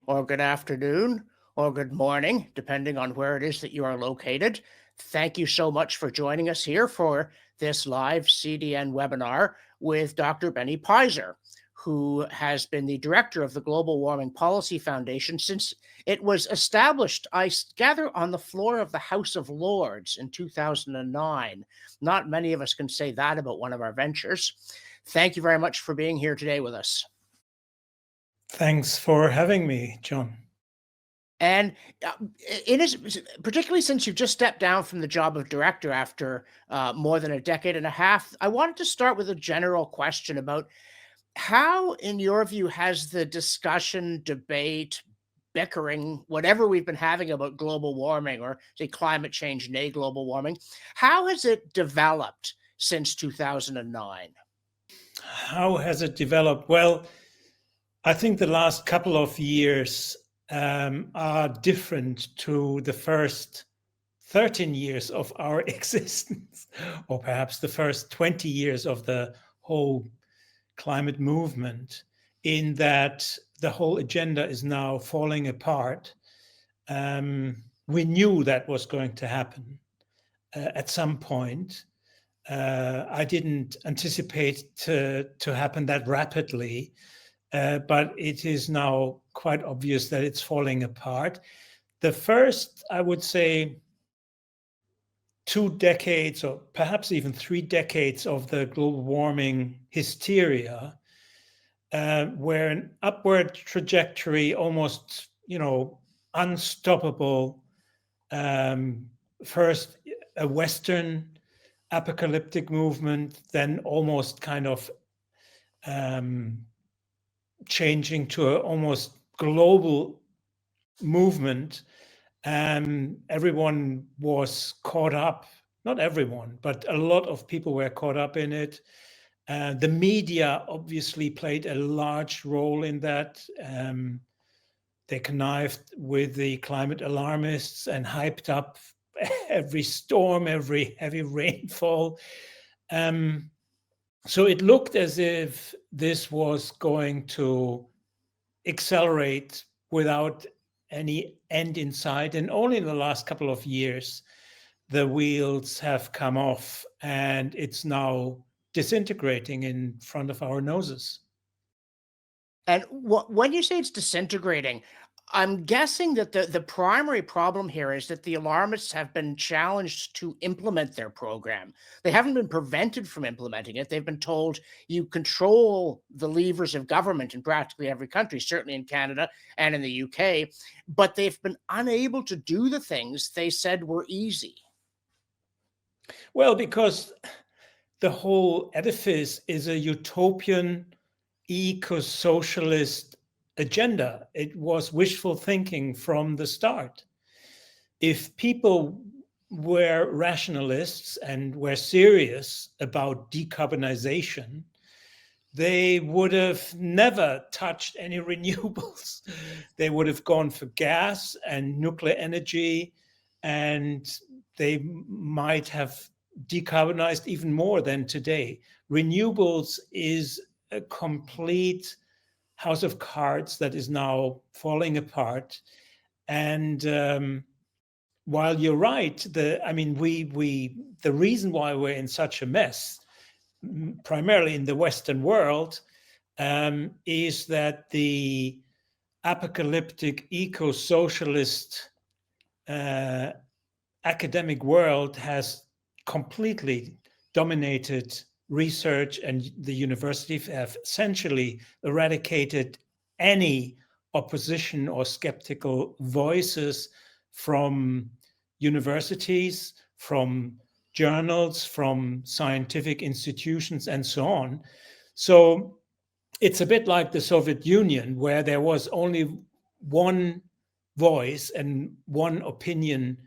or good afternoon, or good morning, depending on where it is that you are located. Thank you so much for joining us here for this live CDN webinar with Dr. Benny Peiser, who has been the director of the Global Warming Policy Foundation since it was established, I gather, on the floor of the House of Lords in 2009. Not many of us can say that about one of our ventures. Thank you very much for being here today with us. Thanks for having me, John. And it is particularly since you've just stepped down from the job of director after more than a decade and a half. I wanted to start with a general question about how, in your view, has the discussion, debate, bickering, whatever we've been having about global warming or say climate change, nay, global warming, how has it developed since 2009? How has it developed? Well, I think the last couple of years are different to the first 13 years of our existence, or perhaps the first 20 years of the whole climate movement, in that the whole agenda is now falling apart. We knew that was going to happen at some point. I didn't anticipate to happen that rapidly, but it is now quite obvious that it's falling apart. The first, I would say, 2 decades or perhaps even 3 decades of the global warming hysteria were an upward trajectory, almost, unstoppable. First, a Western apocalyptic movement, then almost kind of changing to an almost global movement. Everyone was caught up, not everyone, but a lot of people were caught up in it. The media obviously played a large role in that. They connived with the climate alarmists and hyped up every storm, every heavy rainfall. So it looked as if this was going to accelerate without any end in sight. And only in the last couple of years, the wheels have come off and it's now disintegrating in front of our noses. And when you say it's disintegrating, I'm guessing that the primary problem here is that the alarmists have been challenged to implement their program. They haven't been prevented from implementing it. They've been told you control the levers of government in practically every country, certainly in Canada and in the UK, but they've been unable to do the things they said were easy. Well, because the whole edifice is a utopian eco-socialist agenda. It was wishful thinking from the start. If people were rationalists and were serious about decarbonization, they would have never touched any renewables. They would have gone for gas and nuclear energy, and they might have decarbonized even more than today. Renewables is a complete house of cards that is now falling apart. And while you're right, the reason why we're in such a mess, primarily in the Western world, is that the apocalyptic eco-socialist academic world has completely dominated research, and the universities have essentially eradicated any opposition or skeptical voices from universities, from journals, from scientific institutions, and so on. So it's a bit like the Soviet Union, where there was only one voice and one opinion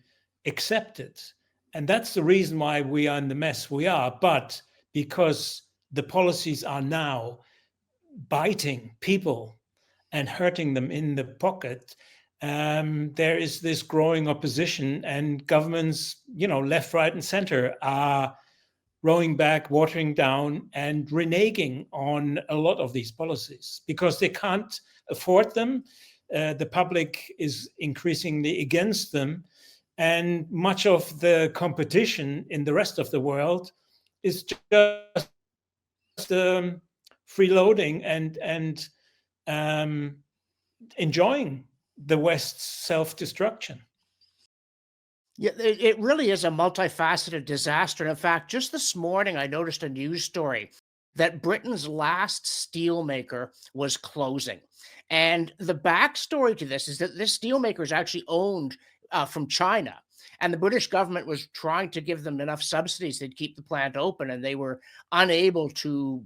accepted. And that's the reason why we are in the mess we are. But because the policies are now biting people and hurting them in the pocket, there is this growing opposition, and governments, left, right, and center are rowing back, watering down, and reneging on a lot of these policies because they can't afford them. the public is increasingly against them. And much of the competition in the rest of the world is just freeloading and enjoying the West's self-destruction. Yeah, it really is a multifaceted disaster. And in fact, just this morning, I noticed a news story that Britain's last steelmaker was closing. And the backstory to this is that this steelmaker is actually owned from China. And the British government was trying to give them enough subsidies to keep the plant open, and they were unable to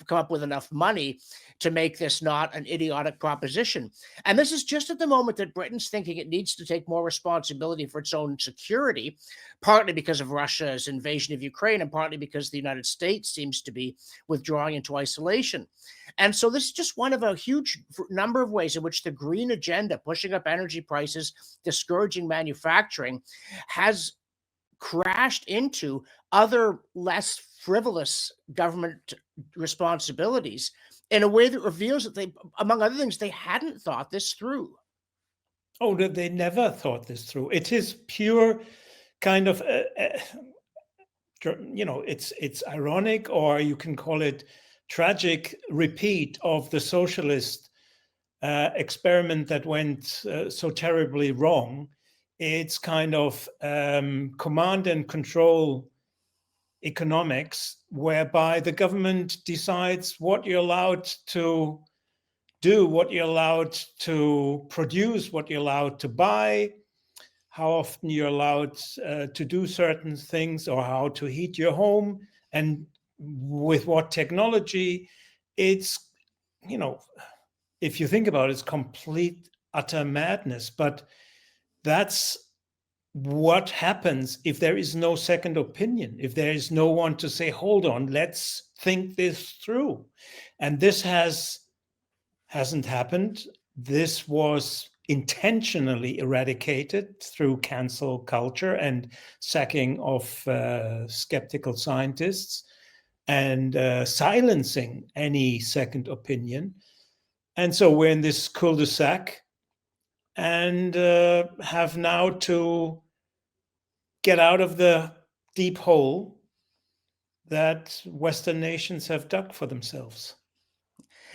come up with enough money to make this not an idiotic proposition. And this is just at the moment that Britain's thinking it needs to take more responsibility for its own security, partly because of Russia's invasion of Ukraine and partly because the United States seems to be withdrawing into isolation. And so this is just one of a huge number of ways in which the green agenda, pushing up energy prices, discouraging manufacturing, has crashed into other less frivolous government responsibilities in a way that reveals that they, among other things, they hadn't thought this through. Oh, they never thought this through. It is pure kind of, it's ironic, or you can call it tragic repeat of the socialist experiment that went so terribly wrong. It's kind of command and control economics, whereby the government decides what you're allowed to do, what you're allowed to produce, what you're allowed to buy, how often you're allowed to do certain things, or how to heat your home, and with what technology. It's, if you think about it, it's complete, utter madness. But that's what happens if there is no second opinion, if there is no one to say, hold on, let's think this through. And this hasn't happened. This was intentionally eradicated through cancel culture and sacking of skeptical scientists and silencing any second opinion. And so we're in this cul-de-sac and have now to get out of the deep hole that Western nations have dug for themselves.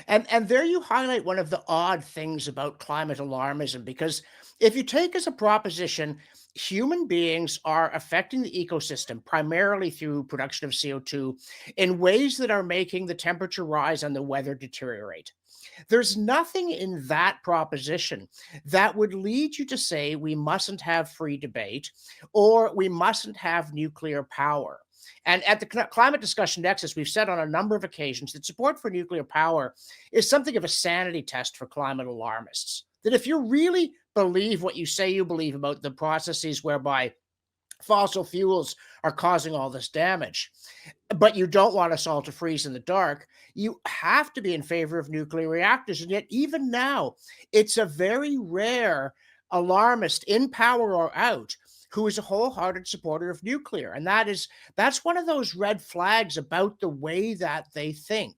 And there you highlight one of the odd things about climate alarmism, because if you take as a proposition, human beings are affecting the ecosystem primarily through production of CO2 in ways that are making the temperature rise and the weather deteriorate. There's nothing in that proposition that would lead you to say we mustn't have free debate or we mustn't have nuclear power. And at the Climate Discussion Nexus, we've said on a number of occasions that support for nuclear power is something of a sanity test for climate alarmists. That if you really believe what you say you believe about the processes whereby fossil fuels are causing all this damage, but you don't want us all to freeze in the dark, you have to be in favor of nuclear reactors. And yet, even now, it's a very rare alarmist, in power or out, who is a wholehearted supporter of nuclear. And that's one of those red flags about the way that they think.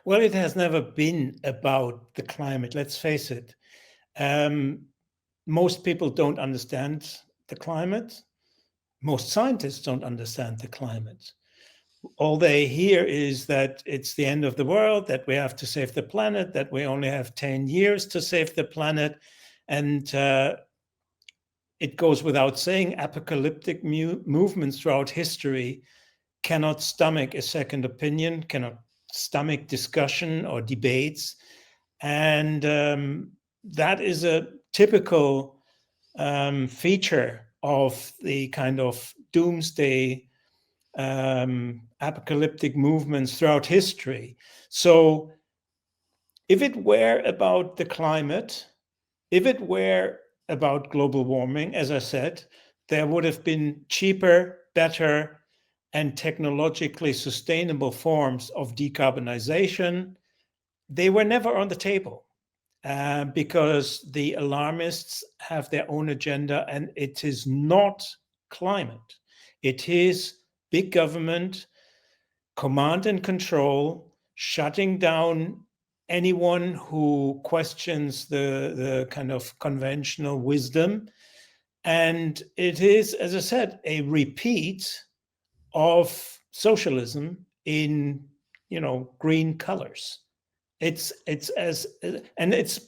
Well, it has never been about the climate, let's face it. Most people don't understand the climate. Most scientists don't understand the climate. All they hear is that it's the end of the world, that we have to save the planet, that we only have 10 years to save the planet. And it goes without saying, apocalyptic movements throughout history cannot stomach a second opinion, cannot stomach discussion or debates. And that is a typical feature of the kind of doomsday apocalyptic movements throughout history. So if it were about the climate, if it were about global warming, as I said, there would have been cheaper, better, and technologically sustainable forms of decarbonization. They were never on the table because the alarmists have their own agenda, and it is not climate. It is big government, command and control, shutting down anyone who questions the kind of conventional wisdom. And it is, as I said, a repeat of socialism in, green colors. It's as, and it's,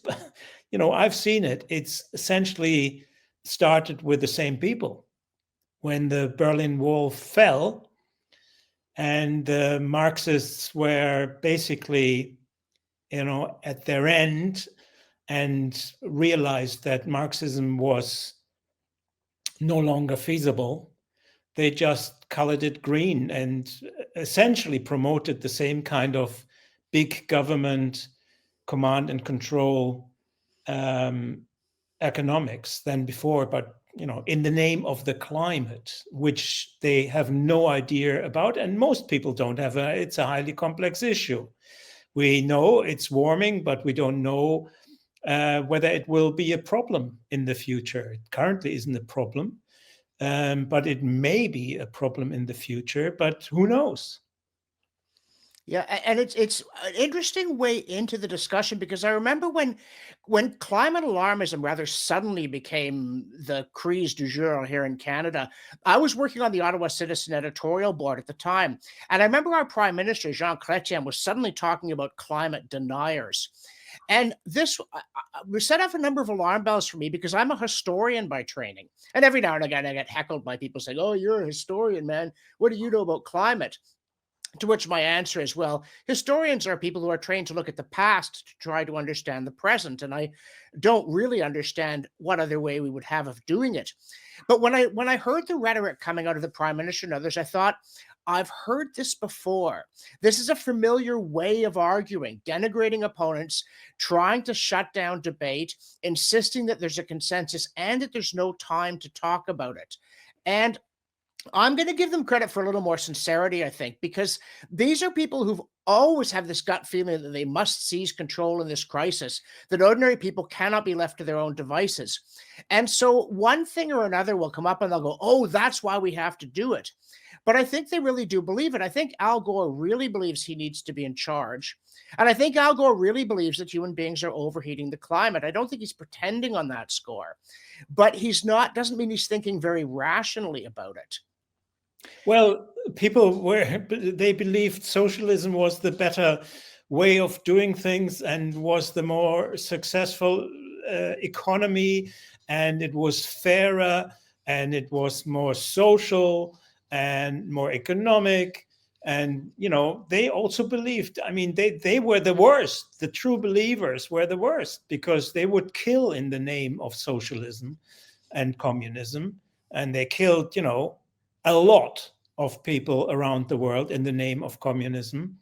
I've seen it. It's essentially started with the same people. When the Berlin Wall fell and the Marxists were basically, at their end, and realized that Marxism was no longer feasible, they just colored it green and essentially promoted the same kind of big government command and control economics than before, but in the name of the climate, which they have no idea about, and most people don't have. It's a highly complex issue. We know it's warming, but we don't know whether it will be a problem in the future. It currently isn't a problem, but it may be a problem in the future, but who knows? Yeah, and it's an interesting way into the discussion, because I remember when climate alarmism rather suddenly became the crise du jour here in Canada. I was working on the Ottawa Citizen editorial board at the time, and I remember our Prime Minister Jean Chrétien was suddenly talking about climate deniers. And this set off a number of alarm bells for me, because I'm a historian by training. And every now and again, I get heckled by people saying, "Oh, you're a historian, man. What do you know about climate?" To which my answer is, well, historians are people who are trained to look at the past to try to understand the present, and I don't really understand what other way we would have of doing it. But when I heard the rhetoric coming out of the Prime Minister and others, I thought, I've heard this before. This is a familiar way of arguing, denigrating opponents, trying to shut down debate, insisting that there's a consensus and that there's no time to talk about it. And I'm going to give them credit for a little more sincerity, I think, because these are people who've always have this gut feeling that they must seize control in this crisis, that ordinary people cannot be left to their own devices. And so one thing or another will come up and they'll go, "Oh, that's why we have to do it." But I think they really do believe it. I think Al Gore really believes he needs to be in charge. And I think Al Gore really believes that human beings are overheating the climate. I don't think he's pretending on that score. But doesn't mean he's thinking very rationally about it. Well, they believed socialism was the better way of doing things and was the more successful economy, and it was fairer, and it was more social and more economic. And, they also believed, they were the worst. The true believers were the worst, because they would kill in the name of socialism and communism. And they killed, a lot of people around the world in the name of communism.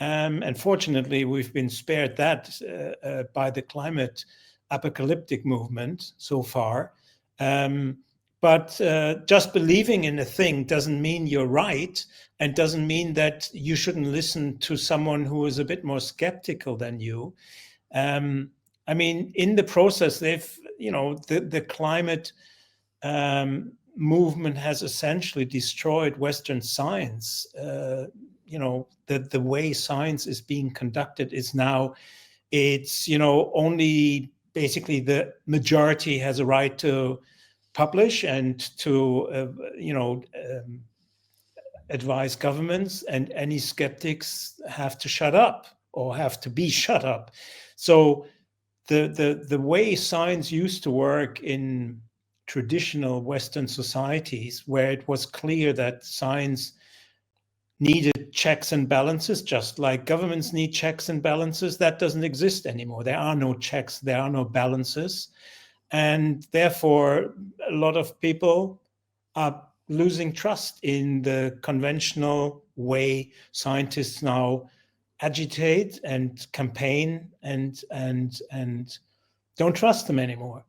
And fortunately, we've been spared that by the climate apocalyptic movement so far. But just believing in a thing doesn't mean you're right, and doesn't mean that you shouldn't listen to someone who is a bit more skeptical than you. In the process, the climate movement has essentially destroyed Western science. The way science is being conducted is now, it's, only basically the majority has a right to publish and to, advise governments, and any skeptics have to shut up or have to be shut up. So the way science used to work in traditional Western societies, where it was clear that science needed checks and balances, just like governments need checks and balances, that doesn't exist anymore. There are no checks, there are no balances. And therefore, a lot of people are losing trust in the conventional way scientists now agitate and campaign, and don't trust them anymore.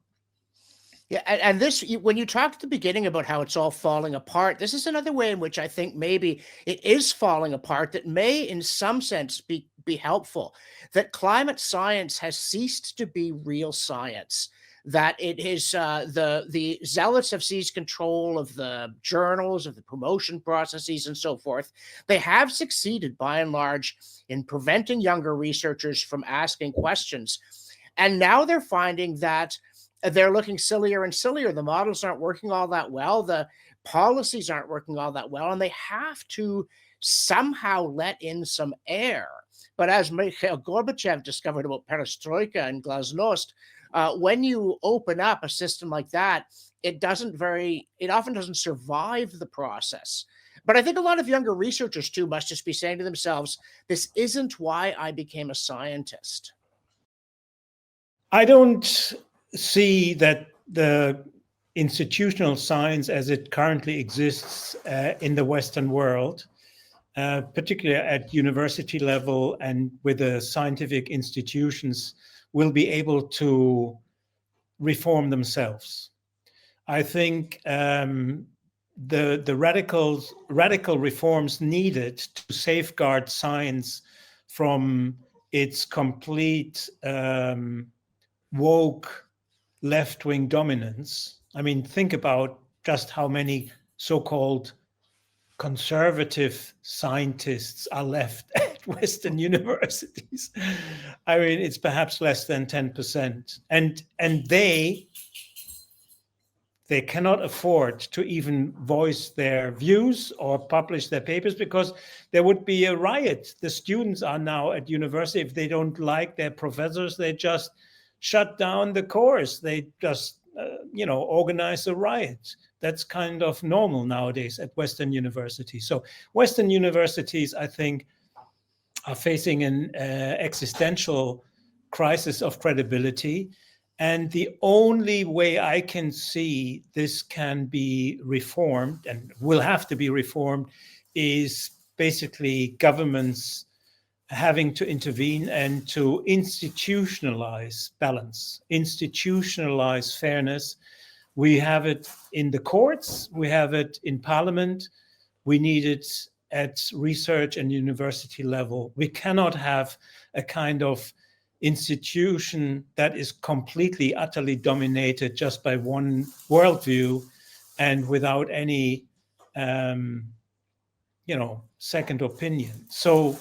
Yeah, and this, when you talked at the beginning about how it's all falling apart, this is another way in which I think maybe it is falling apart, that may, in some sense, be be helpful, that climate science has ceased to be real science, that it is the zealots have seized control of the journals, of the promotion processes, and so forth. They have succeeded by and large in preventing younger researchers from asking questions. And now they're finding that they're looking sillier and sillier. The models aren't working all that well. The policies aren't working all that well. And they have to somehow let in some air. But as Mikhail Gorbachev discovered about perestroika and glasnost, when you open up a system like that, it often doesn't survive the process. But I think a lot of younger researchers too must just be saying to themselves, this isn't why I became a scientist. I don't see that the institutional science as it currently exists in the Western world, particularly at university level and with the scientific institutions, will be able to reform themselves. I think the radical reforms needed to safeguard science from its complete woke left-wing dominance. I mean, think about just how many so-called conservative scientists are left at Western universities. I mean, it's perhaps less than 10%. And they cannot afford to even voice their views or publish their papers because there would be a riot. The students are now at university. If they don't like their professors, they just shut down the course. They just, organize a riot. That's kind of normal nowadays at Western universities. So Western universities, I think, are facing an existential crisis of credibility. And the only way I can see this can be reformed and will have to be reformed is basically governments having to intervene and to institutionalize balance, institutionalize fairness. We have it in the courts, we have it in parliament, we need it at research and university level. We cannot have a kind of institution that is completely, utterly dominated just by one worldview and without any, second opinion. So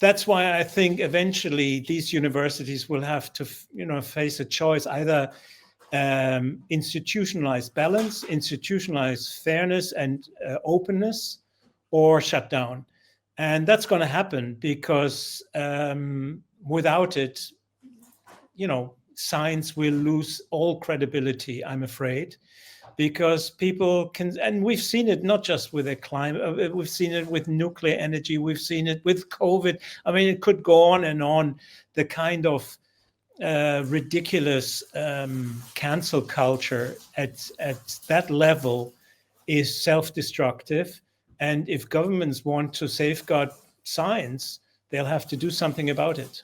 that's why I think eventually these universities will have to, face a choice, either institutionalize balance, institutionalize fairness and openness, or shut down. And that's going to happen because without it, science will lose all credibility, I'm afraid, because people can, and we've seen it not just with the climate, we've seen it with nuclear energy, we've seen it with COVID. I mean, it could go on and on. The kind of ridiculous cancel culture at that level is self-destructive. And if governments want to safeguard science, they'll have to do something about it.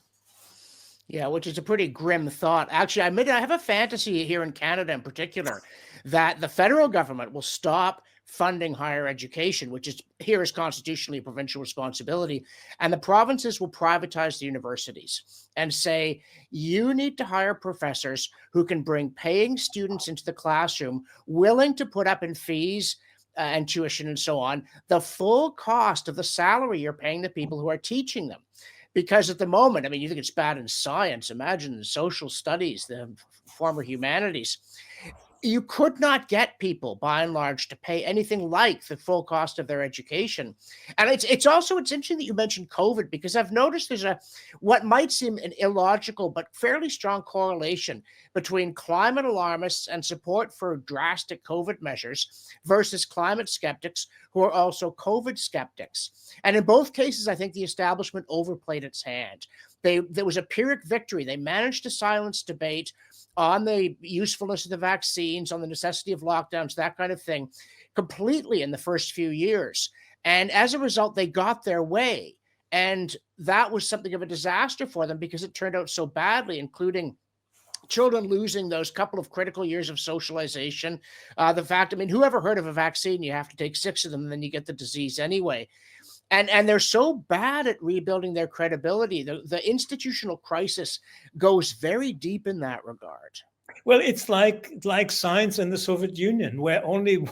Yeah, which is a pretty grim thought. Actually, I admit I have a fantasy here in Canada in particular that the federal government will stop funding higher education, which is here is constitutionally a provincial responsibility, and the provinces will privatize the universities and say, you need to hire professors who can bring paying students into the classroom, willing to put up in fees and tuition and so on, the full cost of the salary you're paying the people who are teaching them. Because at the moment, I mean, you think it's bad in science, imagine the social studies, the former humanities. You could not get people, by and large, to pay anything like the full cost of their education. And it's interesting that you mentioned COVID, because I've noticed there's what might seem an illogical but fairly strong correlation between climate alarmists and support for drastic COVID measures versus climate skeptics who are also COVID skeptics. And in both cases, I think the establishment overplayed its hand. There was a Pyrrhic victory. They managed to silence debate on the usefulness of the vaccines, on the necessity of lockdowns, that kind of thing, completely in the first few years. And as a result, they got their way. And that was something of a disaster for them because it turned out so badly, including children losing those couple of critical years of socialization. The fact, I mean, who ever heard of a vaccine? You have to take 6 of them and then you get the disease anyway. And they're so bad at rebuilding their credibility. The institutional crisis goes very deep in that regard. Well, it's like science in the Soviet Union, where only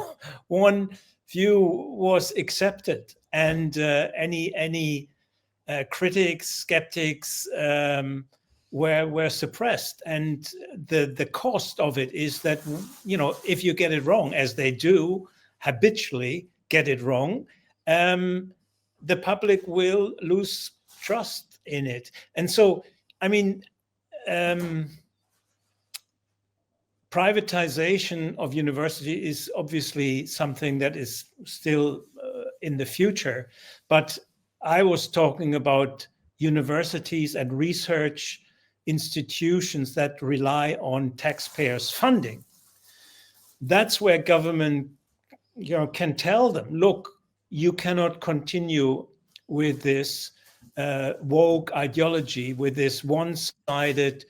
one view was accepted, and any critics, skeptics were suppressed. And the cost of it is that, if you get it wrong, as they do habitually get it wrong, the public will lose trust in it. And so, I mean, privatization of university is obviously something that is still in the future, but I was talking about universities and research institutions that rely on taxpayers' funding. That's where government, can tell them, look, you cannot continue with this woke ideology, with this one-sided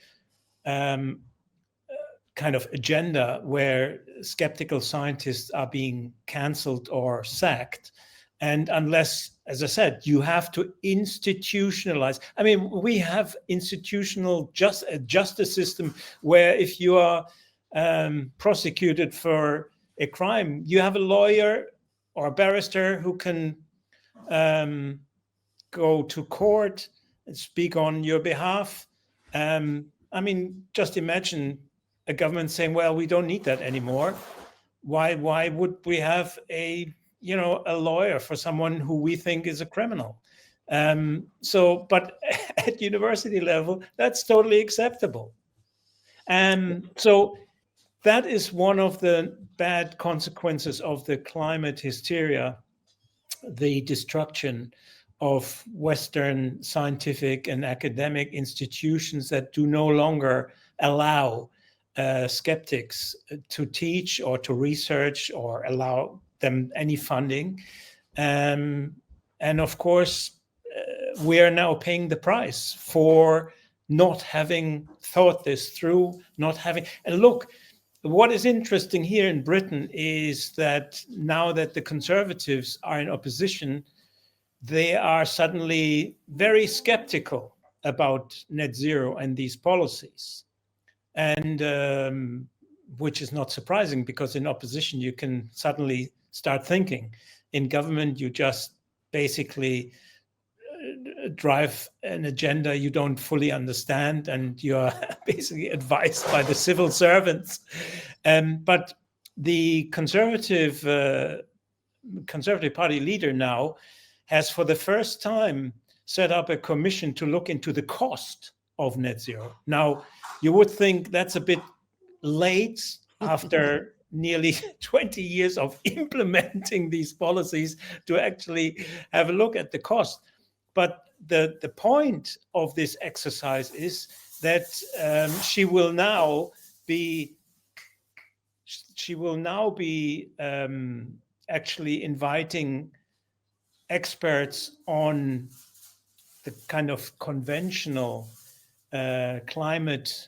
kind of agenda where skeptical scientists are being cancelled or sacked. And unless, as I said, you have to institutionalize. I mean, we have institutional justice system where if you are prosecuted for a crime, you have a lawyer or a barrister who can go to court and speak on your behalf. I mean, just imagine a government saying, well, we don't need that anymore. Why would we have a lawyer for someone who we think is a criminal? But at university level, that's totally acceptable. So that is one of the bad consequences of the climate hysteria, the destruction of Western scientific and academic institutions that do no longer allow skeptics to teach or to research or allow them any funding. And of course, we are now paying the price for not having thought this through, and look, what is interesting here in Britain is that now that the Conservatives are in opposition, they are suddenly very skeptical about net zero and these policies. And which is not surprising, because in opposition, you can suddenly start thinking. In government, you just basically drive an agenda you don't fully understand, and you're basically advised by the civil servants. But the Conservative Party leader now has, for the first time, set up a commission to look into the cost of net zero. Now, you would think that's a bit late after nearly 20 years of implementing these policies to actually have a look at the cost. But the point of this exercise is that she will now be actually inviting experts on the kind of conventional climate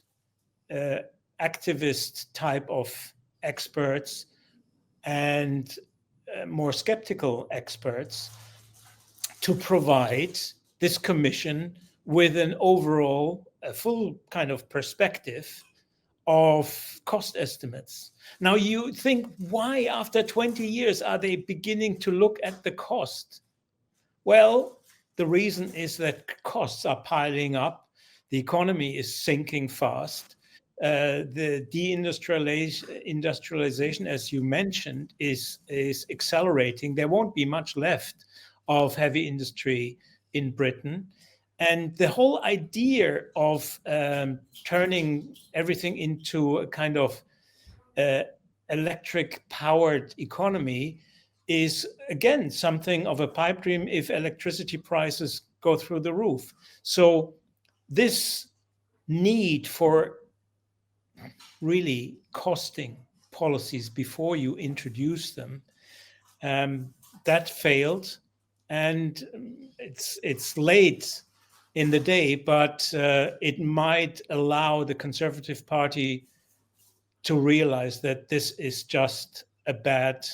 activist type of experts and more skeptical experts to provide this commission with an overall, a full kind of perspective of cost estimates. Now you think, why after 20 years are they beginning to look at the cost? Well, the reason is that costs are piling up. The economy is sinking fast. The deindustrialization, as you mentioned, is accelerating. There won't be much left of heavy industry in Britain. And the whole idea of turning everything into a kind of electric-powered economy is, again, something of a pipe dream if electricity prices go through the roof. So this need for really costing policies before you introduce them, that failed. And it's late in the day, but it might allow the Conservative Party to realize that this is just a bad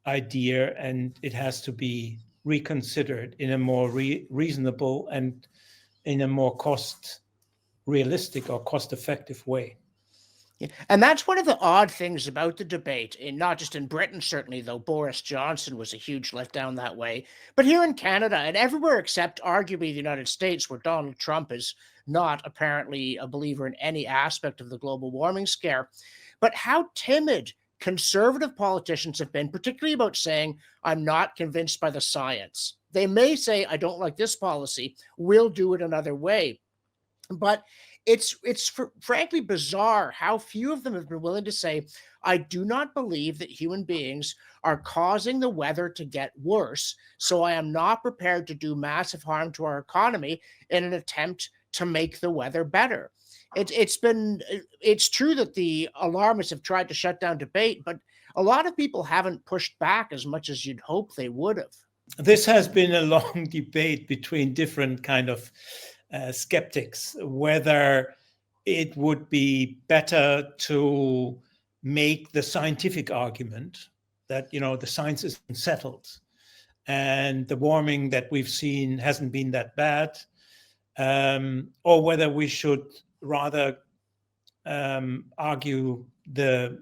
idea and it has to be reconsidered in a more reasonable and in a more cost realistic or cost effective way. Yeah. And that's one of the odd things about the debate, not just in Britain, certainly, though Boris Johnson was a huge letdown that way, but here in Canada and everywhere except arguably the United States, where Donald Trump is not apparently a believer in any aspect of the global warming scare. But how timid conservative politicians have been, particularly about saying, I'm not convinced by the science. They may say, I don't like this policy, we'll do it another way. But it's frankly bizarre how few of them have been willing to say, I do not believe that human beings are causing the weather to get worse, so I am not prepared to do massive harm to our economy in an attempt to make the weather better. It's true that the alarmists have tried to shut down debate, but a lot of people haven't pushed back as much as you'd hope they would have. This has been a long debate between different kind of skeptics, whether it would be better to make the scientific argument that, the science isn't settled and the warming that we've seen hasn't been that bad, or whether we should rather argue the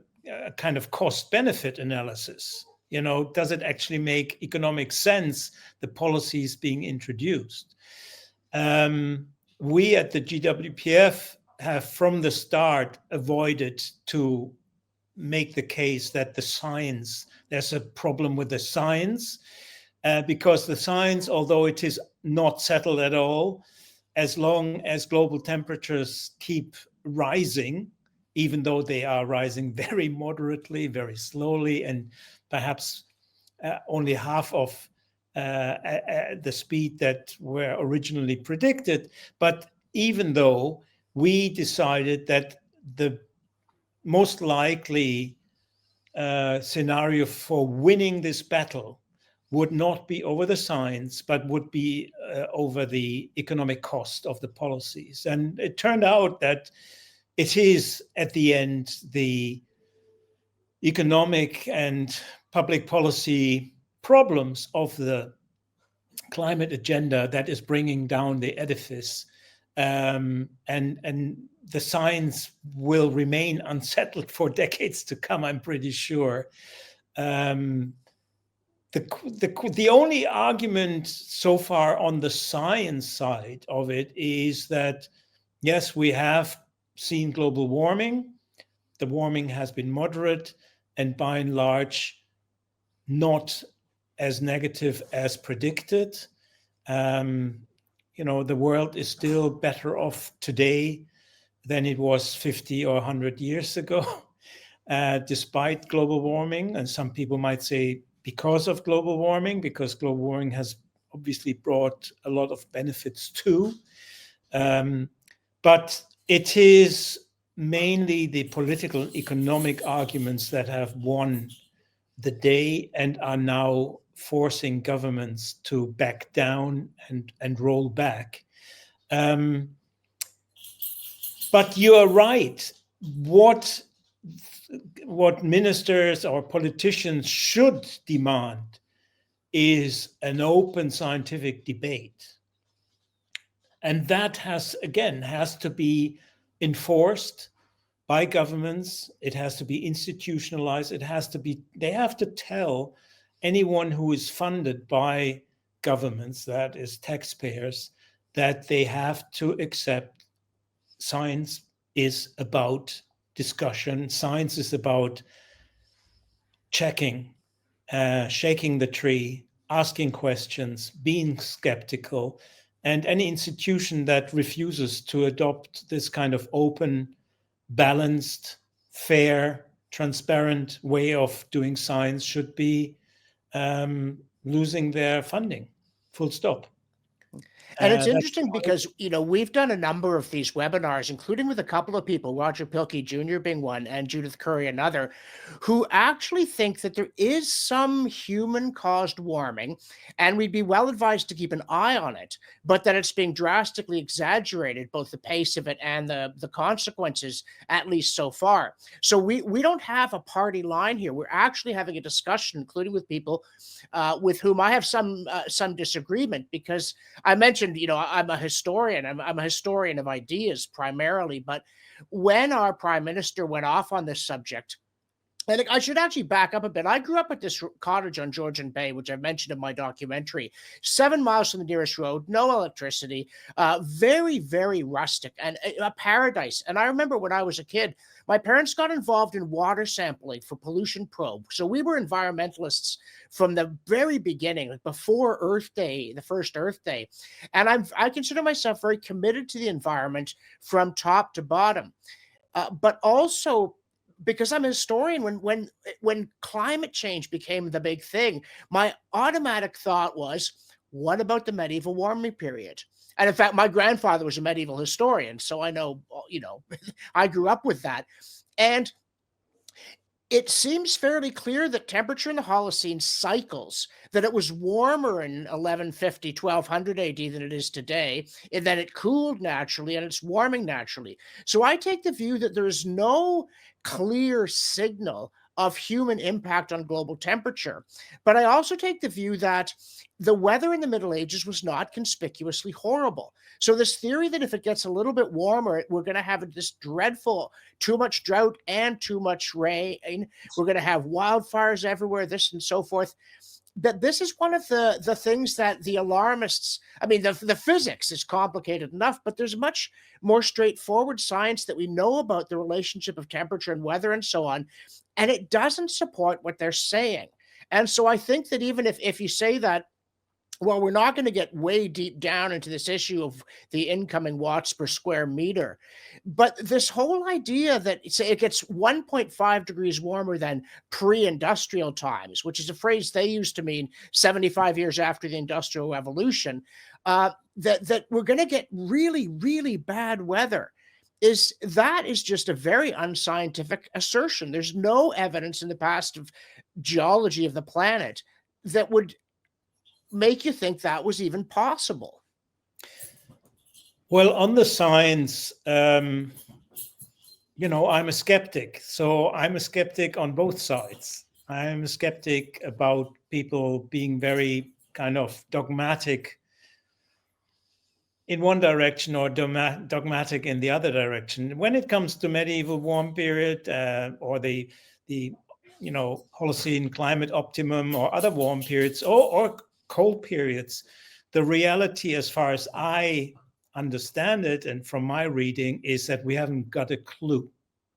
kind of cost-benefit analysis. Does it actually make economic sense, the policies being introduced? We at the GWPF have from the start avoided to make the case that there's a problem with the science, because the science, although it is not settled at all, as long as global temperatures keep rising, even though they are rising very moderately, very slowly, and perhaps only half of the speed that were originally predicted. But even though we decided that the most likely scenario for winning this battle would not be over the science, but would be over the economic cost of the policies. And it turned out that it is, at the end, the economic and public policy problems of the climate agenda that is bringing down the edifice. And the science will remain unsettled for decades to come, I'm pretty sure. The only argument so far on the science side of it is that, yes, we have seen global warming. The warming has been moderate and by and large not as negative as predicted. The world is still better off today than it was 50 or 100 years ago, despite global warming. And some people might say because of global warming, because global warming has obviously brought a lot of benefits too. But it is mainly the political economic arguments that have won the day and are now forcing governments to back down and roll back. But you are right. What ministers or politicians should demand is an open scientific debate. And that has to be enforced by governments. It has to be institutionalized. They have to tell anyone who is funded by governments, that is taxpayers, that they have to accept science is about discussion. Science is about checking, shaking the tree, asking questions, being skeptical. And any institution that refuses to adopt this kind of open, balanced, fair, transparent way of doing science should be losing their funding, full stop. And it's That's interesting because, we've done a number of these webinars, including with a couple of people, Roger Pilkey Jr. being one and Judith Curry another, who actually think that there is some human-caused warming, and we'd be well advised to keep an eye on it, but that it's being drastically exaggerated, both the pace of it and the consequences, at least so far. So we don't have a party line here. We're actually having a discussion, including with people with whom I have some disagreement, because I mentioned, I'm a historian. I'm a historian of ideas primarily. But when our prime minister went off on this subject, and I should actually back up a bit. I grew up at this cottage on Georgian Bay, which I've mentioned in my documentary, 7 miles from the nearest road, no electricity, very, very rustic, and a paradise. And I remember when I was a kid, my parents got involved in water sampling for pollution probe. So we were environmentalists from the very beginning, like before Earth Day, the first Earth Day. And I consider myself very committed to the environment from top to bottom. But also, because I'm a historian, when climate change became the big thing, my automatic thought was, what about the medieval warming period? And in fact, my grandfather was a medieval historian, so I know, I grew up with that. And it seems fairly clear that temperature in the Holocene cycles, that it was warmer in 1150, 1200 AD than it is today, and that it cooled naturally and it's warming naturally. So I take the view that there is no clear signal of human impact on global temperature. But I also take the view that the weather in the Middle Ages was not conspicuously horrible. So this theory that if it gets a little bit warmer, we're going to have this dreadful, too much drought and too much rain, we're going to have wildfires everywhere, this and so forth, that this is one of the things that the alarmists, the physics is complicated enough, but there's much more straightforward science that we know about the relationship of temperature and weather and so on, and it doesn't support what they're saying. And so I think that even if you say that, well, we're not going to get way deep down into this issue of the incoming watts per square meter, but this whole idea that it gets 1.5 degrees warmer than pre-industrial times, which is a phrase they used to mean 75 years after the Industrial Revolution, that we're going to get really, really bad weather, is just a very unscientific assertion. There's no evidence in the past of geology of the planet that would make you think that was even possible. Well, on the science, I'm a skeptic. So I'm a skeptic on both sides. I'm a skeptic about people being very kind of dogmatic in one direction or dogmatic in the other direction. When it comes to medieval warm period or the Holocene climate optimum or other warm periods or cold periods, the reality, as far as I understand it and from my reading, is that we haven't got a clue.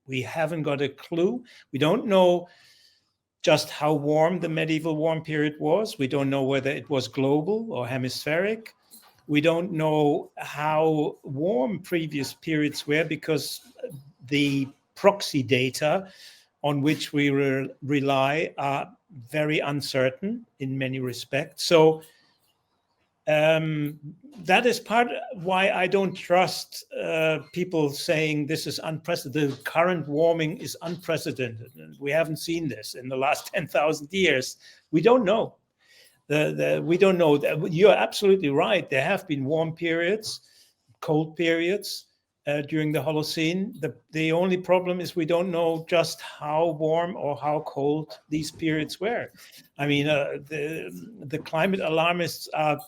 We haven't got a clue. We don't know just how warm the medieval warm period was. We don't know whether it was global or hemispheric. We don't know how warm previous periods were, because the proxy data on which we rely are very uncertain in many respects. So that is part why I don't trust people saying this is unprecedented. The current warming is unprecedented. We haven't seen this in the last 10,000 years. We don't know. We don't know. You're absolutely right. There have been warm periods, cold periods during the Holocene. The only problem is we don't know just how warm or how cold these periods were. I mean, the climate alarmists are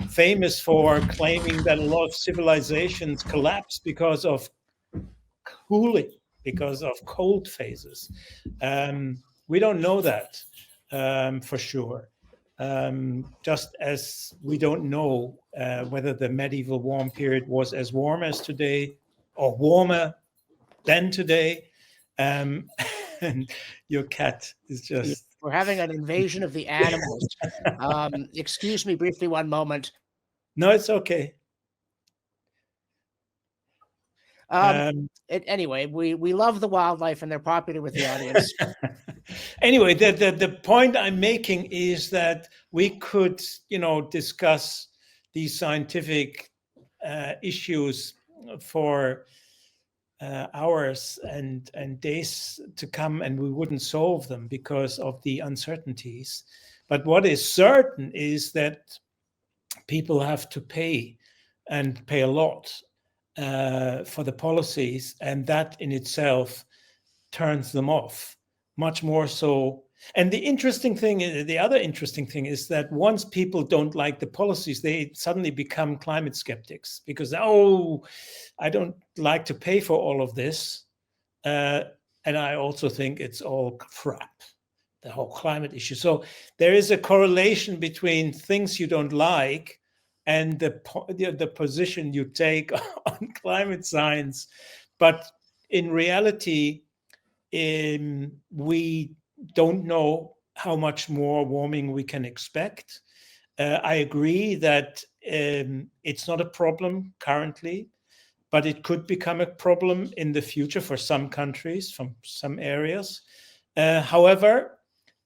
famous for claiming that a lot of civilizations collapsed because of cooling, because of cold phases. We don't know that for sure. Just as we don't know whether the medieval warm period was as warm as today or warmer than today. And your cat is just... We're having an invasion of the animals. Excuse me briefly, one moment. No, it's okay. Anyway, we love the wildlife and they're popular with the audience. Anyway, the point I'm making is that we could, discuss these scientific issues for hours and days to come, and we wouldn't solve them because of the uncertainties. But what is certain is that people have to pay, and pay a lot, for the policies, and that in itself turns them off much more so. And the other interesting thing is that once people don't like the policies, they suddenly become climate skeptics because, I don't like to pay for all of this. And I also think it's all crap, the whole climate issue. So there is a correlation between things you don't like and the position you take on climate science. But in reality, we don't know how much more warming we can expect. I agree that it's not a problem currently, but it could become a problem in the future for some countries, from some areas. However,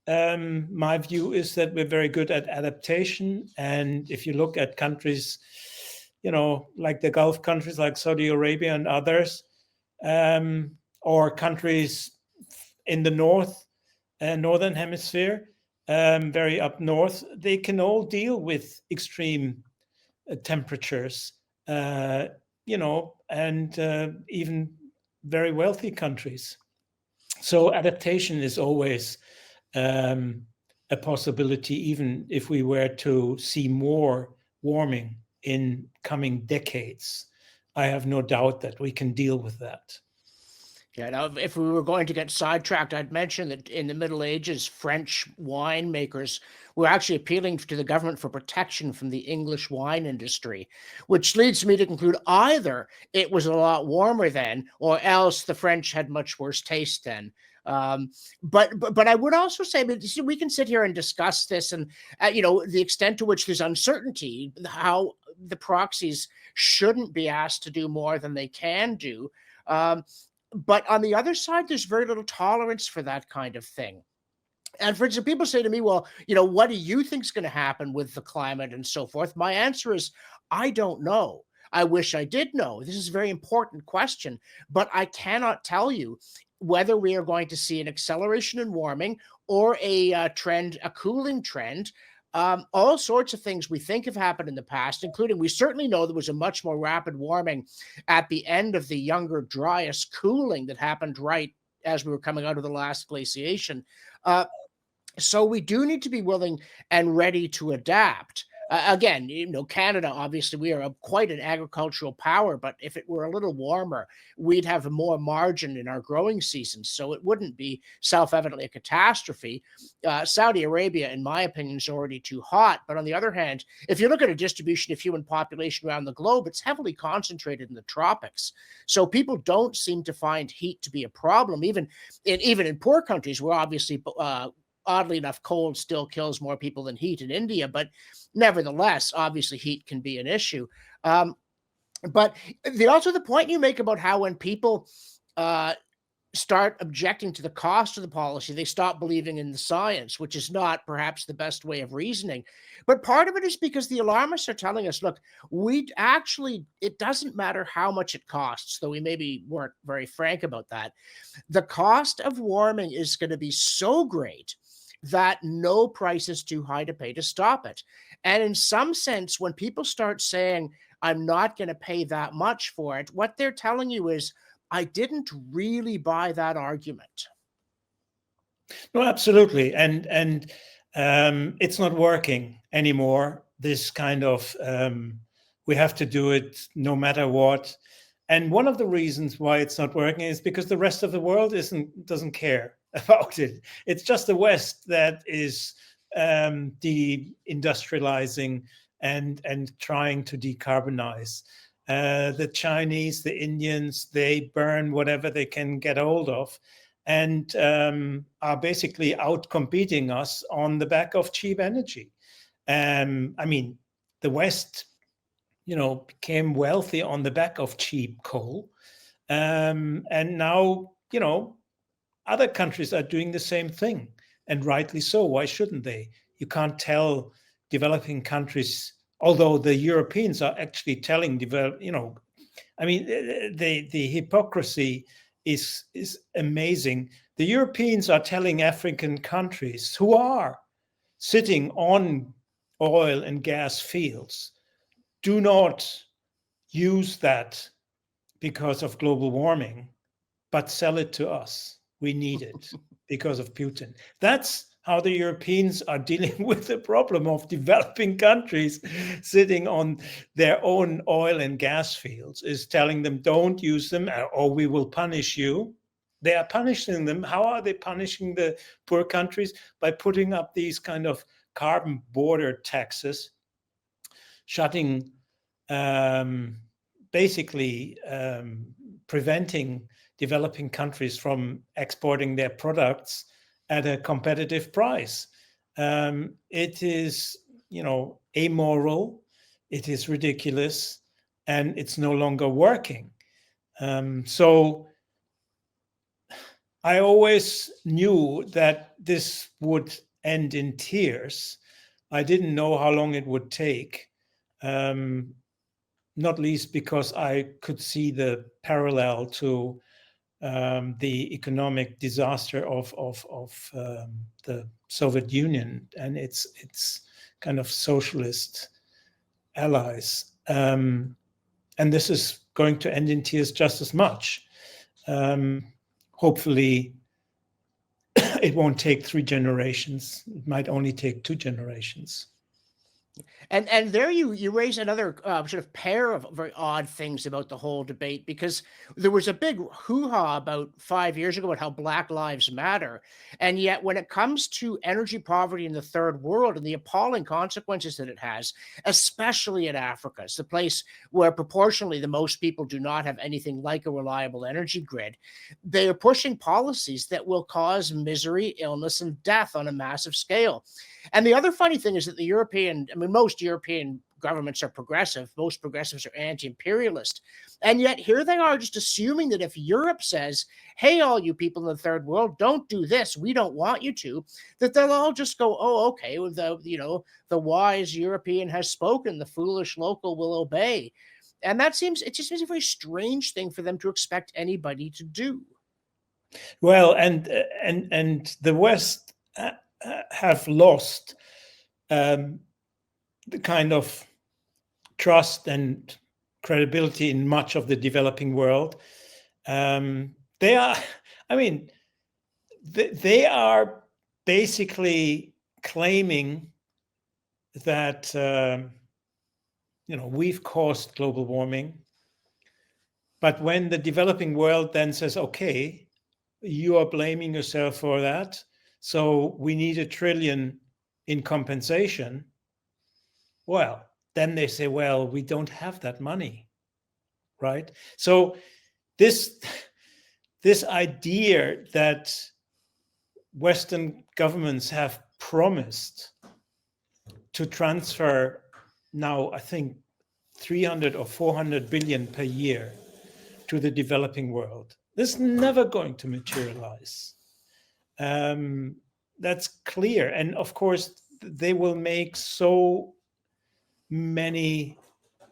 my view is that we're very good at adaptation. And if you look at countries, like the Gulf countries, like Saudi Arabia and others, or countries in the northern hemisphere, very up north, they can all deal with extreme temperatures, and even very wealthy countries. So adaptation is always a possibility, even if we were to see more warming in coming decades. I have no doubt that we can deal with that. Yeah, now, if we were going to get sidetracked, I'd mention that in the Middle Ages, French winemakers were actually appealing to the government for protection from the English wine industry, which leads me to conclude either it was a lot warmer then, or else the French had much worse taste then. But I would also say, we can sit here and discuss this, and the extent to which there's uncertainty, how the proxies shouldn't be asked to do more than they can do. But on the other side, there's very little tolerance for that kind of thing. And for instance, people say to me, well, what do you think is going to happen with the climate and so forth? My answer is, I don't know. I wish I did know. This is a very important question, but I cannot tell you whether we are going to see an acceleration in warming or a cooling trend. All sorts of things we think have happened in the past, including we certainly know there was a much more rapid warming at the end of the Younger Dryas cooling that happened right as we were coming out of the last glaciation. So we do need to be willing and ready to adapt. Again, Canada, obviously, we are quite an agricultural power, but if it were a little warmer, we'd have more margin in our growing seasons. So it wouldn't be self-evidently a catastrophe. Saudi Arabia, in my opinion, is already too hot. But on the other hand, if you look at a distribution of human population around the globe, it's heavily concentrated in the tropics. So people don't seem to find heat to be a problem, even in poor countries where obviously oddly enough, cold still kills more people than heat in India, but nevertheless, obviously, heat can be an issue. But also the point you make about how when people start objecting to the cost of the policy, they stop believing in the science, which is not perhaps the best way of reasoning. But part of it is because the alarmists are telling us, look, it doesn't matter how much it costs, though we maybe weren't very frank about that. The cost of warming is going to be so great that no price is too high to pay to stop it. And in some sense, when people start saying, I'm not going to pay that much for it, what they're telling you is, I didn't really buy that argument. No, absolutely. And it's not working anymore. This kind of, we have to do it no matter what. And one of the reasons why it's not working is because the rest of the world doesn't care about it. It's just the West that is de-industrializing and trying to decarbonize. The Chinese, the Indians, they burn whatever they can get hold of, and are basically out-competing us on the back of cheap energy. I mean, the West, became wealthy on the back of cheap coal. And now, other countries are doing the same thing, and rightly so. Why shouldn't they? You can't tell developing countries although the Europeans are actually telling I mean, the hypocrisy is amazing. The Europeans are telling African countries who are sitting on oil and gas fields, do not use that because of global warming, but sell it to us. We need it because of Putin. That's how the Europeans are dealing with the problem of developing countries sitting on their own oil and gas fields, is telling them, don't use them or we will punish you. They are punishing them. How are they punishing the poor countries? By putting up these kind of carbon border taxes, shutting, basically preventing developing countries from exporting their products at a competitive price. It is, amoral, it is ridiculous, and it's no longer working. So I always knew that this would end in tears. I didn't know how long it would take, not least because I could see the parallel to the economic disaster of the Soviet Union and its kind of socialist allies. And this is going to end in tears just as much. Hopefully, it won't take 3 generations. It might only take 2 generations. And there you raise another sort of pair of very odd things about the whole debate, because there was a big hoo-ha about 5 years ago about how Black Lives Matter. And yet when it comes to energy poverty in the third world and the appalling consequences that it has, especially in Africa, it's the place where proportionally the most people do not have anything like a reliable energy grid. They are pushing policies that will cause misery, illness, and death on a massive scale. And the other funny thing is that most European governments are progressive. Most progressives are anti-imperialist. And yet here they are just assuming that if Europe says, hey, all you people in the third world, don't do this, we don't want you to, that they'll all just go, oh, okay, well, the wise European has spoken, the foolish local will obey. And it just seems a very strange thing for them to expect anybody to do. Well, and the West have lost the kind of trust and credibility in much of the developing world. They are basically claiming that we've caused global warming, but when the developing world then says, okay, you are blaming yourself for that, so we need $1 trillion in compensation. Well, then they say, well, we don't have that money, right? So this idea that Western governments have promised to transfer now, I think, 300 or 400 billion per year to the developing world, this is never going to materialize. That's clear. And of course, they will make so many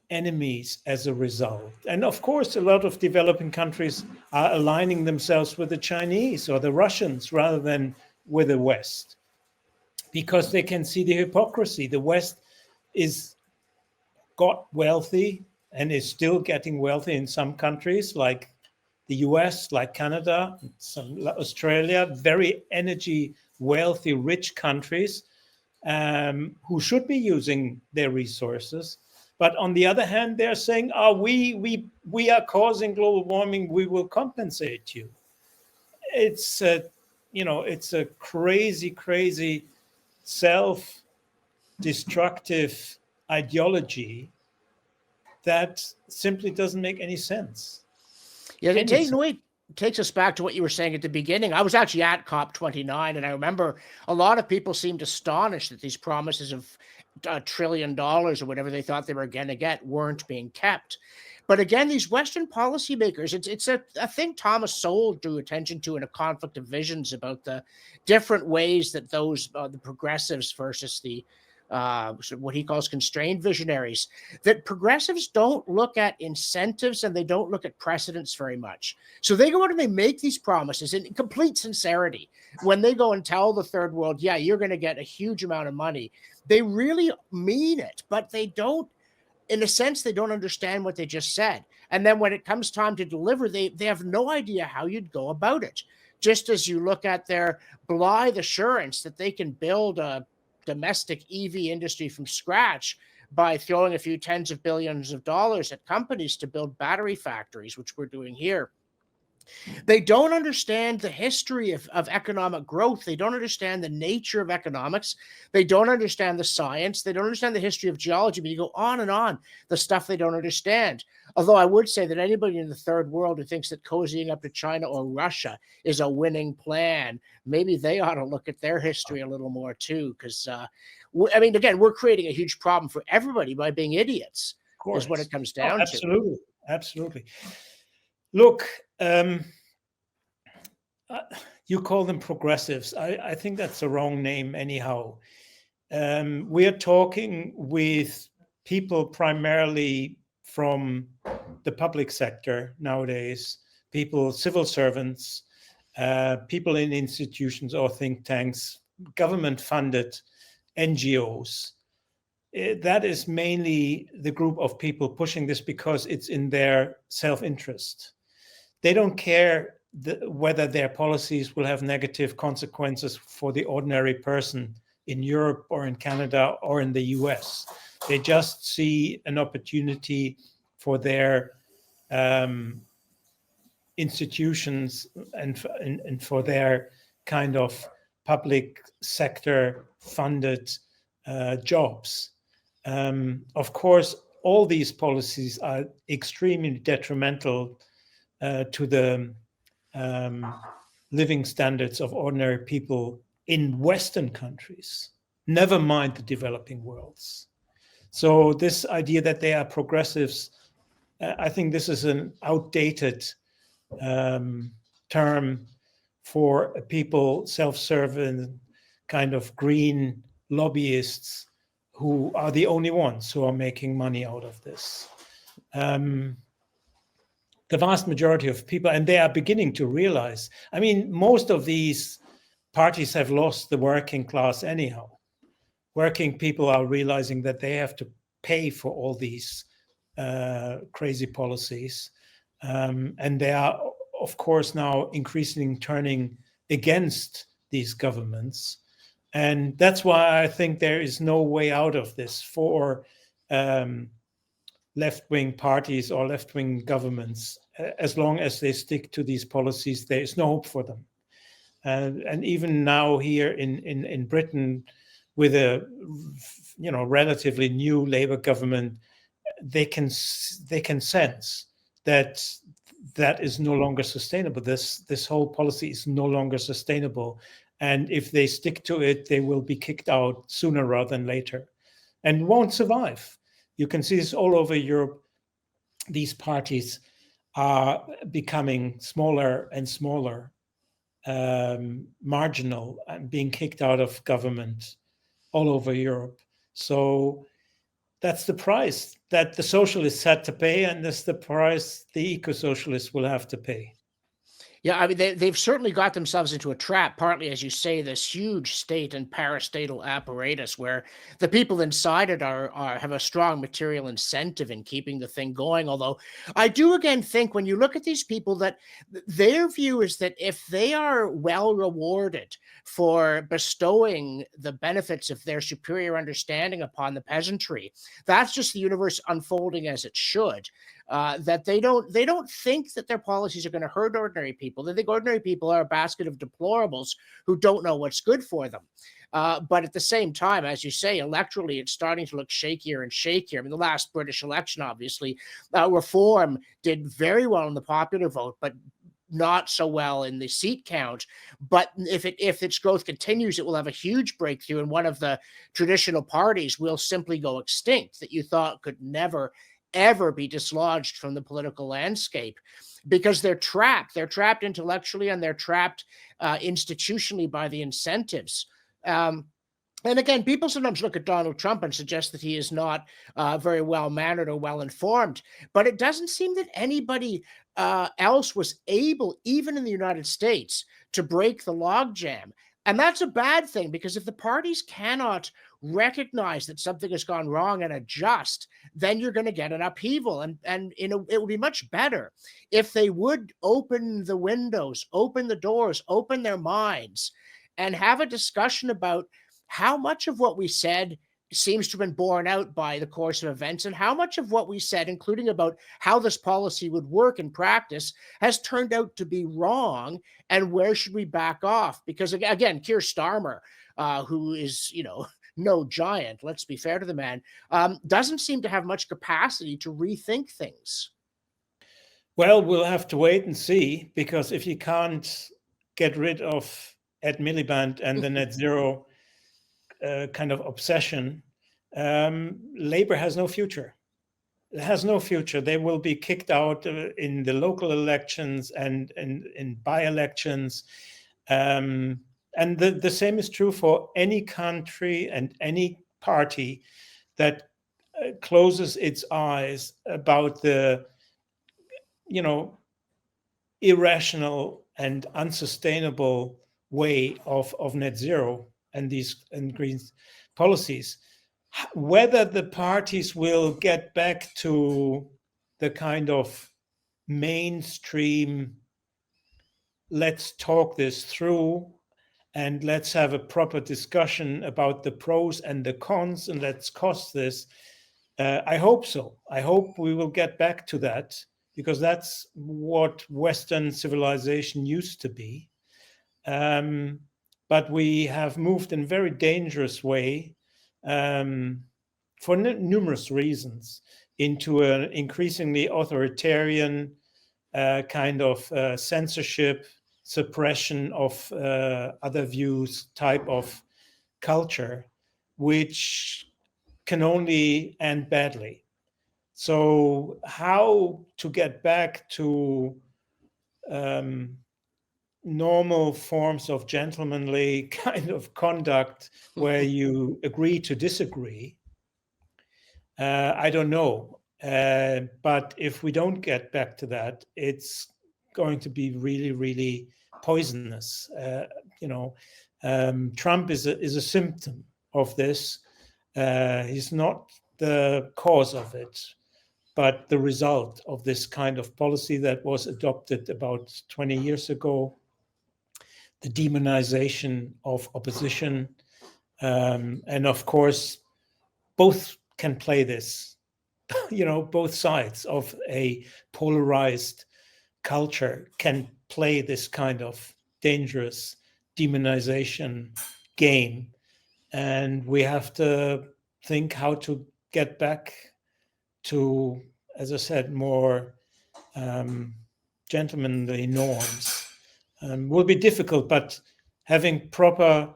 enemies as a result. And of course, a lot of developing countries are aligning themselves with the Chinese or the Russians rather than with the West, because they can see the hypocrisy. The West got wealthy and is still getting wealthy in some countries like the US, like Canada, some Australia, very energy wealthy, rich countries who should be using their resources. But on the other hand, they're saying, we are causing global warming, we will compensate you. It's a crazy self-destructive ideology that simply doesn't make any sense. Yeah, it takes us back to what you were saying at the beginning. I was actually at COP29, and I remember a lot of people seemed astonished that these promises of $1 trillion or whatever they thought they were going to get weren't being kept. But again, these Western policymakers, it's a thing Thomas Sowell drew attention to in A Conflict of Visions about the different ways that those the progressives versus the what he calls constrained visionaries, that progressives don't look at incentives and they don't look at precedents very much. So they go out and they make these promises in complete sincerity. When they go and tell the third world, yeah, you're going to get a huge amount of money, they really mean it, but they don't, in a sense, they don't understand what they just said. And then when it comes time to deliver, they have no idea how you'd go about it. Just as you look at their blithe assurance that they can build a domestic EV industry from scratch by throwing a few tens of billions of dollars at companies to build battery factories, which we're doing here. They don't understand the history of economic growth. They don't understand the nature of economics. They don't understand the science. They don't understand the history of geology. But you go on, the stuff they don't understand. Although I would say that anybody in the third world who thinks that cozying up to China or Russia is a winning plan, maybe they ought to look at their history a little more too. Because, I mean, again, we're creating a huge problem for everybody by being idiots, is what it comes down to. Absolutely. Look, you call them progressives. I think that's the wrong name anyhow. We are talking with people primarily from the public sector nowadays, people, civil servants, people in institutions or think tanks, government-funded NGOs. That is mainly the group of people pushing this because it's in their self-interest. They don't care whether their policies will have negative consequences for the ordinary person in Europe or in Canada or in the US. They just see an opportunity for their institutions and for their kind of public sector funded jobs. Of course, all these policies are extremely detrimental to the living standards of ordinary people in Western countries, never mind the developing worlds. So this idea that they are progressives, I think this is an outdated term for people, self-serving, kind of green lobbyists who are the only ones who are making money out of this. The vast majority of people, and they are beginning to realize, I mean, most of these parties have lost the working class anyhow. Working people are realizing that they have to pay for all these crazy policies. And they are, of course, now increasingly turning against these governments. And that's why I think there is no way out of this for left-wing parties or left-wing governments. As long as they stick to these policies, there is no hope for them. And even now here in Britain, with a relatively new Labour government, they can sense that is no longer sustainable. This whole policy is no longer sustainable. And if they stick to it, they will be kicked out sooner rather than later and won't survive. You can see this all over Europe. These parties are becoming smaller and smaller, marginal, and being kicked out of government all over Europe. So that's the price that the socialists had to pay, and that's the price the eco-socialists will have to pay. Yeah, I mean, they've certainly got themselves into a trap, partly, as you say, this huge state and parastatal apparatus where the people inside it have a strong material incentive in keeping the thing going. Although I do again think when you look at these people that their view is that if they are well rewarded for bestowing the benefits of their superior understanding upon the peasantry, that's just the universe unfolding as it should. That they don't think that their policies are going to hurt ordinary people. They think ordinary people are a basket of deplorables who don't know what's good for them. But at the same time, as you say, electorally, it's starting to look shakier and shakier. I mean, the last British election, obviously, Reform did very well in the popular vote, but not so well in the seat count. But if its growth continues, it will have a huge breakthrough, and one of the traditional parties will simply go extinct that you thought could never ever be dislodged from the political landscape, because they're trapped intellectually, and they're trapped institutionally by the incentives. And again, people sometimes look at Donald Trump and suggest that he is not very well mannered or well informed, but it doesn't seem that anybody else was able, even in the United States, to break the logjam. And that's a bad thing, because if the parties cannot recognize that something has gone wrong and adjust, then you're going to get an upheaval. And it would be much better if they would open the windows, open the doors, open their minds, and have a discussion about how much of what we said seems to have been borne out by the course of events, and how much of what we said, including about how this policy would work in practice, has turned out to be wrong, and where should we back off? Because again, Keir Starmer, who is, no giant, let's be fair to the man, doesn't seem to have much capacity to rethink things. Well, we'll have to wait and see, because if you can't get rid of Ed Miliband and the net zero kind of obsession, Labour has no future. It has no future. They will be kicked out in the local elections and in by-elections. And the same is true for any country and any party that closes its eyes about the, irrational and unsustainable way of net zero and these and green policies. Whether the parties will get back to the kind of mainstream, let's talk this through and let's have a proper discussion about the pros and the cons and let's cost this. I hope so. I hope we will get back to that, because that's what Western civilization used to be. But we have moved in a very dangerous way, for numerous reasons, into an increasingly authoritarian kind of censorship, suppression of other views type of culture, which can only end badly. So how to get back to normal forms of gentlemanly kind of conduct where you agree to disagree, I don't know. But if we don't get back to that, it's going to be really, really poisonous. Trump is a symptom of this. He's not the cause of it, but the result of this kind of policy that was adopted about 20 years ago, the demonization of opposition. And of course, both can play this, both sides of a polarized culture can play this kind of dangerous demonization game. And we have to think how to get back to, as I said, more gentlemanly norms. Will be difficult, but having proper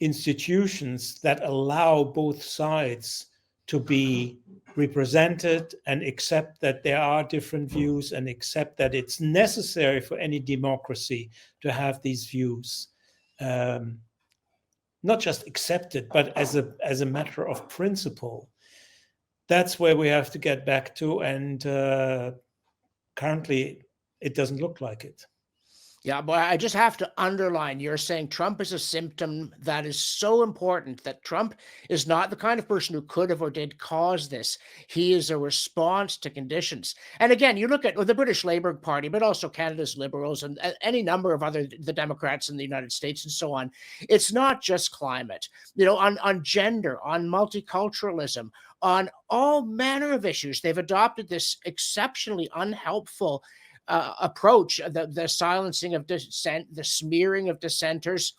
institutions that allow both sides to be represented and accept that there are different views and accept that it's necessary for any democracy to have these views, not just accepted, but as a matter of principle. That's where we have to get back to, and currently it doesn't look like it. Yeah, but I just have to underline, you're saying Trump is a symptom. That is so important, that Trump is not the kind of person who could have or did cause this. He is a response to conditions. And again, you look at the British Labour Party, but also Canada's Liberals and any number of the Democrats in the United States and so on. It's not just climate, on gender, on multiculturalism, on all manner of issues. They've adopted this exceptionally unhelpful approach, the silencing of dissent, the smearing of dissenters,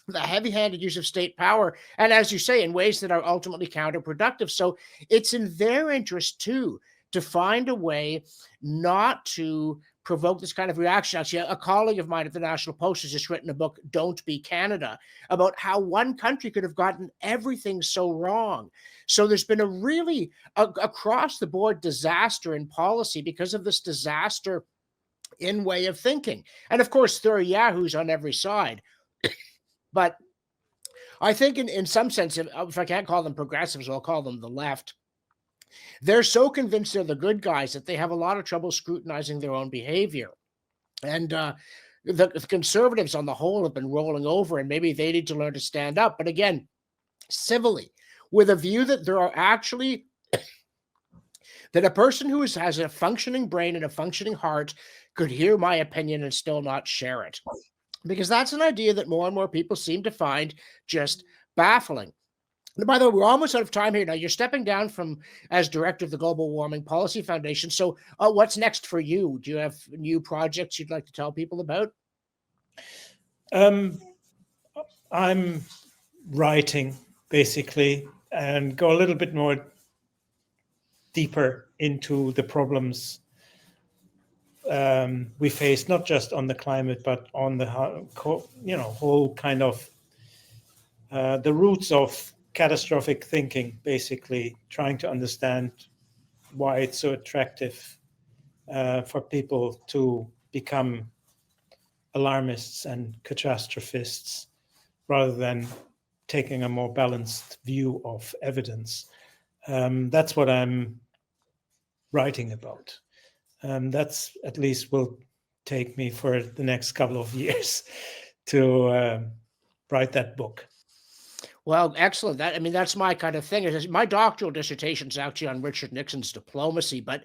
the heavy-handed use of state power, and as you say, in ways that are ultimately counterproductive. So it's in their interest too to find a way not to provoke this kind of reaction. Actually, a colleague of mine at the National Post has just written a book, Don't Be Canada, about how one country could have gotten everything so wrong. So there's been a really across-the-board disaster in policy because of this disaster in way of thinking. And of course, there are yahoos on every side. But I think in some sense, if I can't call them progressives, I'll call them the left. They're so convinced they're the good guys that they have a lot of trouble scrutinizing their own behavior. And the conservatives on the whole have been rolling over, and maybe they need to learn to stand up. But again, civilly, with a view that there are actually that a person who has a functioning brain and a functioning heart could hear my opinion and still not share it. Because that's an idea that more and more people seem to find just baffling. And by the way, we're almost out of time here. Now, you're stepping down from as director of the Global Warming Policy Foundation. So what's next for you? Do you have new projects you'd like to tell people about? I'm writing, basically, and go a little bit more deeper into the problems we face, not just on the climate, but on the whole kind of the roots of catastrophic thinking, basically trying to understand why it's so attractive for people to become alarmists and catastrophists rather than taking a more balanced view of evidence. That's what I'm writing about. That's at least will take me for the next couple of years to write that book. Well, excellent. That's my kind of thing. My doctoral dissertation is actually on Richard Nixon's diplomacy, but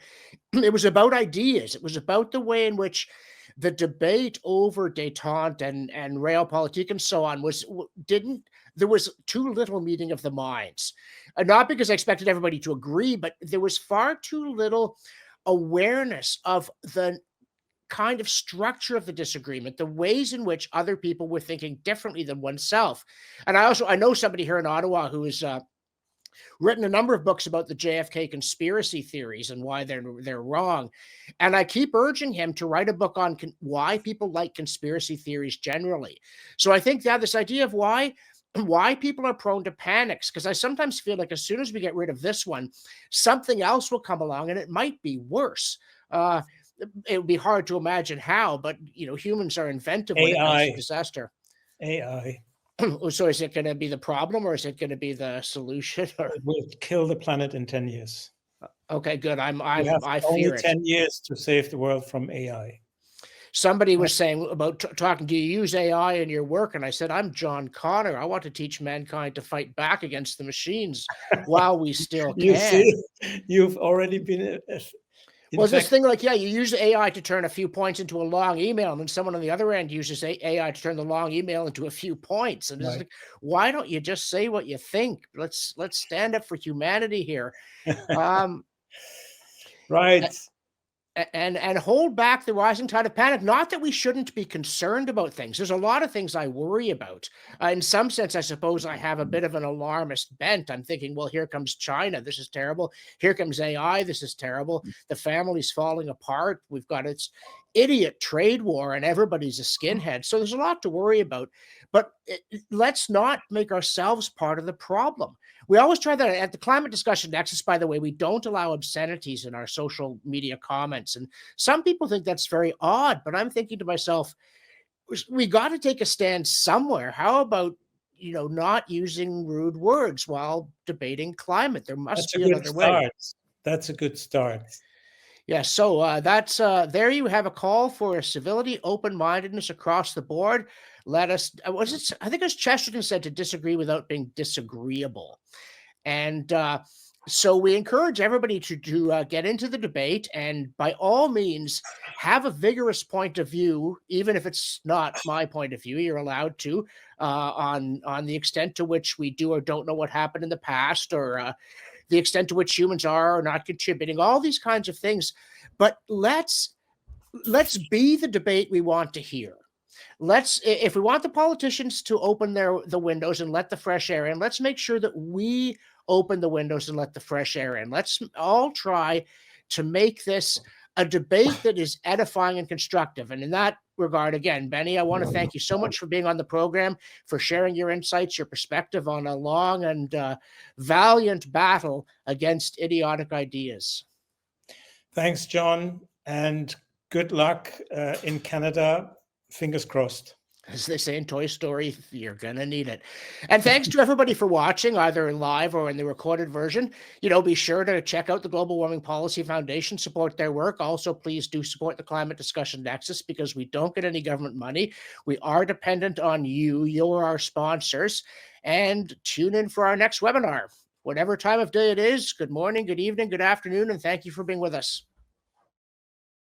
it was about ideas. It was about the way in which the debate over détente and realpolitik and so on there was too little meeting of the minds. Not because I expected everybody to agree, but there was far too little awareness of the kind of structure of the disagreement, the ways in which other people were thinking differently than oneself. And I know somebody here in Ottawa who has written a number of books about the JFK conspiracy theories and why they're wrong. And I keep urging him to write a book on why people like conspiracy theories generally. So I think this idea of why people are prone to panics, because I sometimes feel like as soon as we get rid of this one, something else will come along and it might be worse. It would be hard to imagine how, but humans are inventive when it comes to disaster. AI. So is it going to be the problem, or is it going to be the solution? Or... It will kill the planet in 10 years. Okay, good. I only fear it. 10 years to save the world from AI. Somebody was saying about talking, do you use AI in your work? And I said, I'm John Connor. I want to teach mankind to fight back against the machines while we still can. You see, you've already been... Well, this thing like, you use AI to turn a few points into a long email, and then someone on the other end uses AI to turn the long email into a few points. And it's like, why don't you just say what you think? Let's stand up for humanity here. Right. And hold back the rising tide of panic. Not that we shouldn't be concerned about things. There's a lot of things I worry about. In some sense, I suppose I have a bit of an alarmist bent. I'm thinking, well, here comes China. This is terrible. Here comes AI. This is terrible. The family's falling apart. We've got its idiot trade war and everybody's a skinhead. So there's a lot to worry about. But let's not make ourselves part of the problem. We always try that at the Climate Discussion Nexus, by the way. We don't allow obscenities in our social media comments. And some people think that's very odd, but I'm thinking to myself, we got to take a stand somewhere. How about, not using rude words while debating climate? There must be another way. That's a good start. Yeah, so that's there you have a call for civility, open-mindedness across the board. Let us, I think it was Chesterton said to disagree without being disagreeable. And so we encourage everybody to get into the debate and by all means have a vigorous point of view, even if it's not my point of view. You're allowed to on the extent to which we do or don't know what happened in the past, or the extent to which humans are or not contributing, all these kinds of things. But let's be the debate we want to hear. If we want the politicians to open the windows and let the fresh air in, let's make sure that we open the windows and let the fresh air in. Let's all try to make this a debate that is edifying and constructive. And in that regard, again, Benny, I want to thank you so much for being on the program, for sharing your insights, your perspective on a long and valiant battle against idiotic ideas. Thanks, John, and good luck in Canada. Fingers crossed. As they say in Toy Story, you're going to need it. And thanks to everybody for watching, either in live or in the recorded version. Be sure to check out the Global Warming Policy Foundation, support their work. Also, please do support the Climate Discussion Nexus, because we don't get any government money. We are dependent on you. You're our sponsors. And tune in for our next webinar. Whatever time of day it is, good morning, good evening, good afternoon, and thank you for being with us.